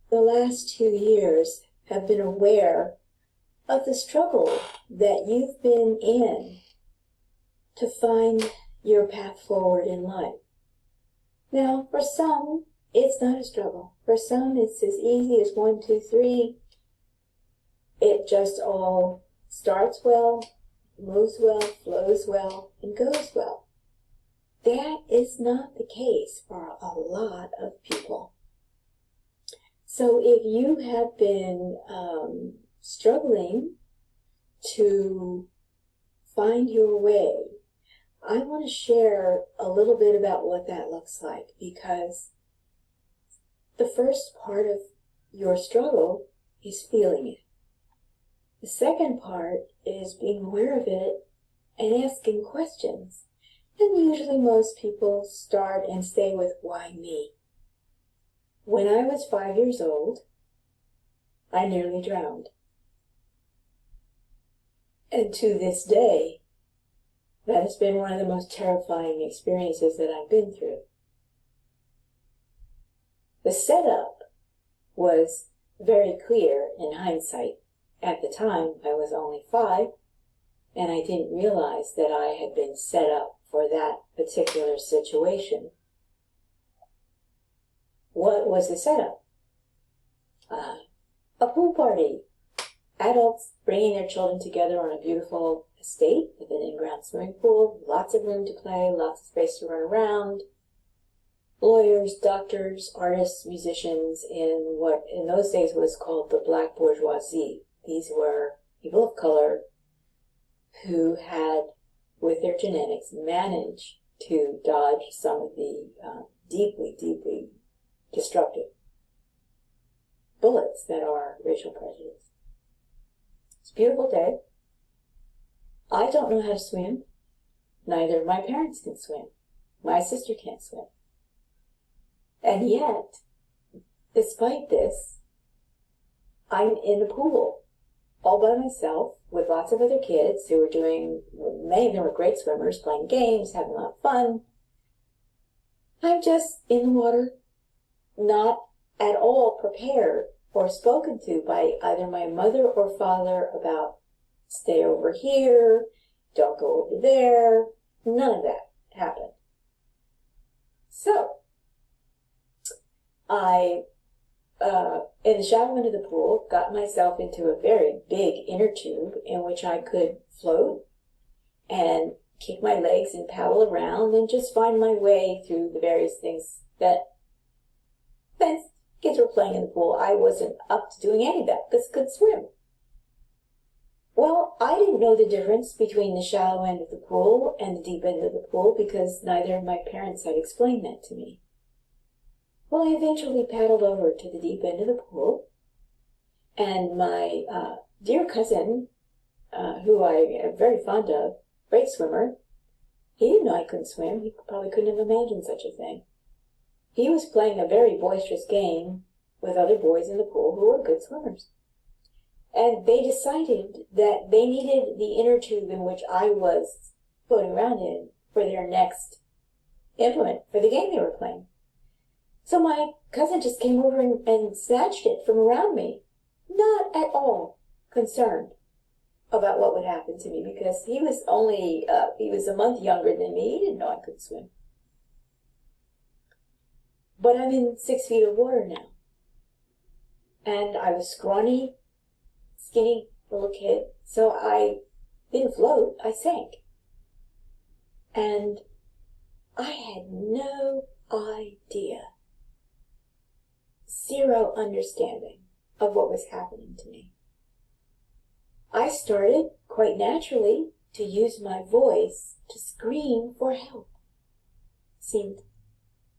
the last 2 years have been aware of the struggle that you've been in to find your path forward in life. Now, for some, it's not a struggle. For some, it's as easy as 1, 2, 3. It just all starts well, moves well, flows well, and goes well. That is not the case for a lot of people. So if you have been struggling to find your way, I want to share a little bit about what that looks like, because the first part of your struggle is feeling it. The second part is being aware of it and asking questions. And usually most people start and stay with, why me? When I was 5 years old, I nearly drowned. And to this day, that has been one of the most terrifying experiences that I've been through. The setup was very clear in hindsight. At the time, I was only 5, and I didn't realize that I had been set up for that particular situation. What was the setup? A pool party. Adults bringing their children together on a beautiful estate with an in-ground swimming pool, lots of room to play, lots of space to run around. Lawyers, doctors, artists, musicians in what in those days was called the black bourgeoisie. These were people of color who had, with their genetics, managed to dodge some of the deeply, deeply destructive bullets that are racial prejudice. It's a beautiful day. I don't know how to swim. Neither of my parents can swim. My sister can't swim. And yet, despite this, I'm in the pool all by myself with lots of other kids who were many of them were great swimmers, playing games, having a lot of fun. I'm just in the water, not at all prepared or spoken to by either my mother or father about stay over here, don't go over there. None of that happened. So, I, in the shallow end of the pool, got myself into a very big inner tube in which I could float and kick my legs and paddle around and just find my way through the various things that kids were playing in the pool. I wasn't up to doing any of that because I could swim. Well, I didn't know the difference between the shallow end of the pool and the deep end of the pool because neither of my parents had explained that to me. Well, I eventually paddled over to the deep end of the pool, and my dear cousin, who I am very fond of, great swimmer, he didn't know I couldn't swim. He probably couldn't have imagined such a thing. He was playing a very boisterous game with other boys in the pool who were good swimmers. And they decided that they needed the inner tube in which I was floating around in for their next implement for the game they were playing. So my cousin just came over and snatched it from around me, not at all concerned about what would happen to me because he was a month younger than me. He didn't know I could swim. But I'm in 6 feet of water now. And I was scrawny, skinny little kid, so I didn't float, I sank. And I had no idea, zero understanding of what was happening to me. I started, quite naturally, to use my voice to scream for help. Seemed,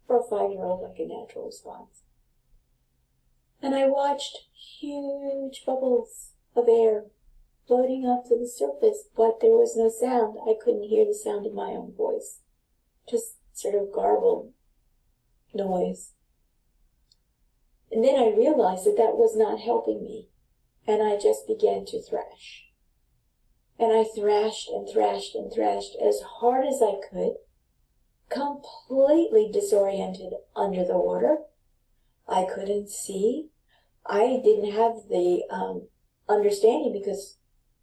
for a 5-year-old, like a natural response. And I watched huge bubbles of air floating up to the surface, but there was no sound. I couldn't hear the sound of my own voice. Just sort of garbled noise. And then I realized that that was not helping me, and I just began to thrash. And I thrashed and thrashed and thrashed as hard as I could, completely disoriented under the water. I couldn't see. I didn't have the understanding, because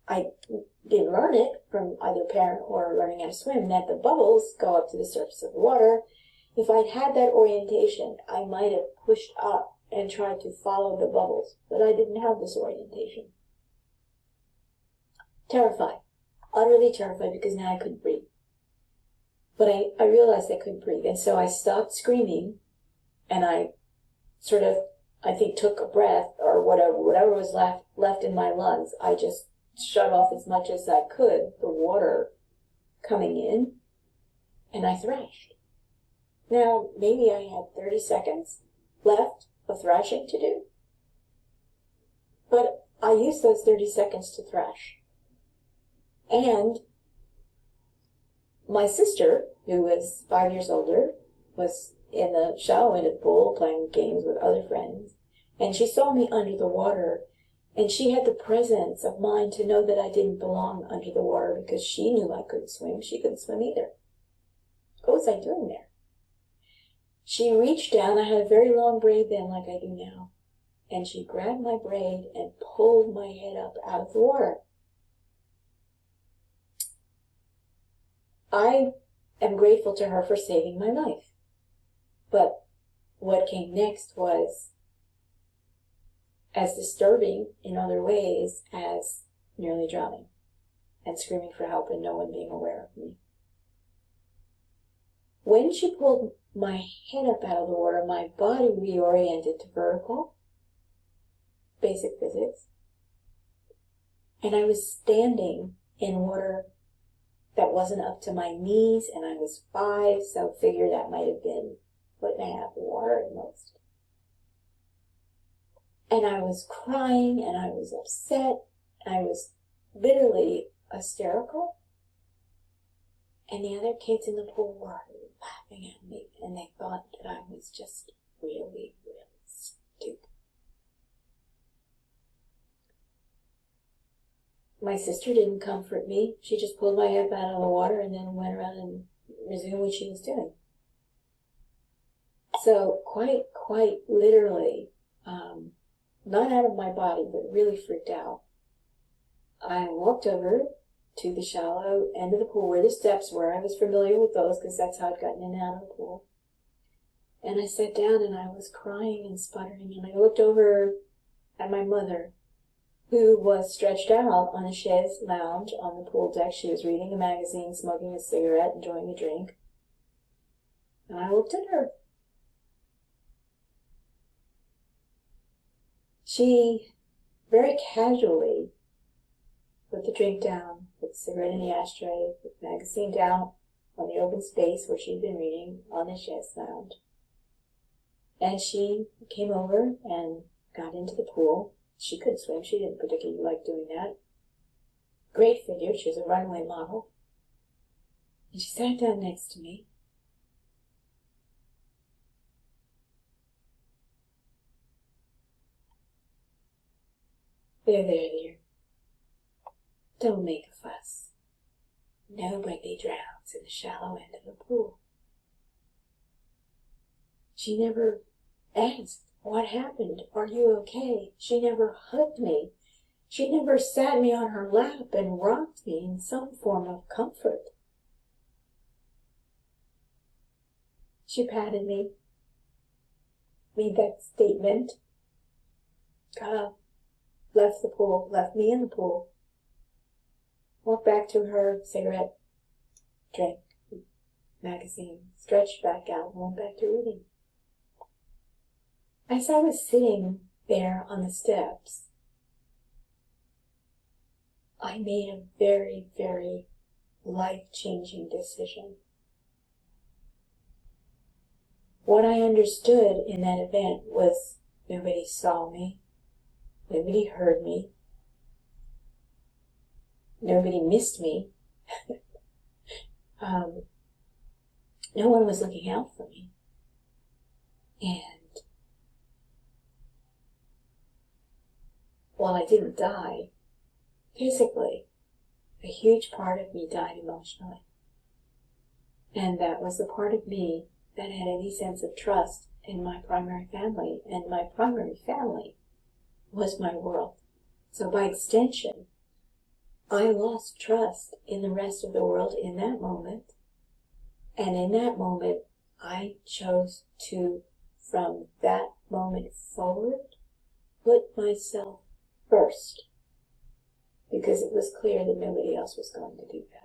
I didn't learn it from either parent or learning how to swim, that the bubbles go up to the surface of the water. If I'd had that orientation, I might have pushed up and tried to follow the bubbles, but I didn't have this orientation. Terrified, utterly terrified, because now I couldn't breathe. But I realized I couldn't breathe, and so I stopped screaming, and I sort of, I think, took a breath, or whatever was left in my lungs. I just shut off as much as I could the water coming in, and I thrashed. Now, maybe I had 30 seconds left of thrashing to do, but I used those 30 seconds to thrash. And my sister, who was 5 years older, was in the shallow end of the pool playing games with other friends, and she saw me under the water, and she had the presence of mind to know that I didn't belong under the water, because she knew I couldn't swim. She couldn't swim either. What was I doing there? She reached down. I had a very long braid then, like I do now, and she grabbed my braid and pulled my head up out of the water. I am grateful to her for saving my life. But what came next was as disturbing in other ways as nearly drowning and screaming for help and no one being aware of me. When she pulled my head up out of the water, my body reoriented to vertical, basic physics, and I was standing in water that wasn't up to my knees, and I was 5, so figure that might have been 1.5 feet water at most. And I was crying, and I was upset, I was literally hysterical, and the other kids in the pool were laughing at me, and they thought that I was just really, really stupid. My sister didn't comfort me. She just pulled my head out of the water and then went around and resumed what she was doing. So quite literally, not out of my body, but really freaked out, I walked over to the shallow end of the pool where the steps were. I was familiar with those because that's how I'd gotten in and out of the pool. And I sat down and I was crying and sputtering, and I looked over at my mother, who was stretched out on a chaise lounge on the pool deck. She was reading a magazine, smoking a cigarette, enjoying a drink. And I looked at her. She very casually put the drink down, put the cigarette in the ashtray, put the magazine down on the open space where she'd been reading on the chaise lounge. And she came over and got into the pool. She couldn't swim. She didn't particularly like doing that. Great figure. She was a runway model. And she sat down next to me. There, dear. Don't make a fuss. Nobody drowns in the shallow end of the pool. She never asked, what happened? Are you okay? She never hugged me. She never sat me on her lap and rocked me in some form of comfort. She patted me, made that statement, got up, left the pool, left me in the pool, walked back to her cigarette, drank, magazine, stretched back out, and went back to reading. As I was sitting there on the steps, I made a very, very life-changing decision. What I understood in that event was nobody saw me, nobody heard me, nobody missed me. No one was looking out for me. And while I didn't die physically, a huge part of me died emotionally. And that was the part of me that had any sense of trust in my primary family. And my primary family was my world. So by extension, I lost trust in the rest of the world in that moment. And in that moment, I chose to, from that moment forward, put myself first. Because it was clear that nobody else was going to do that.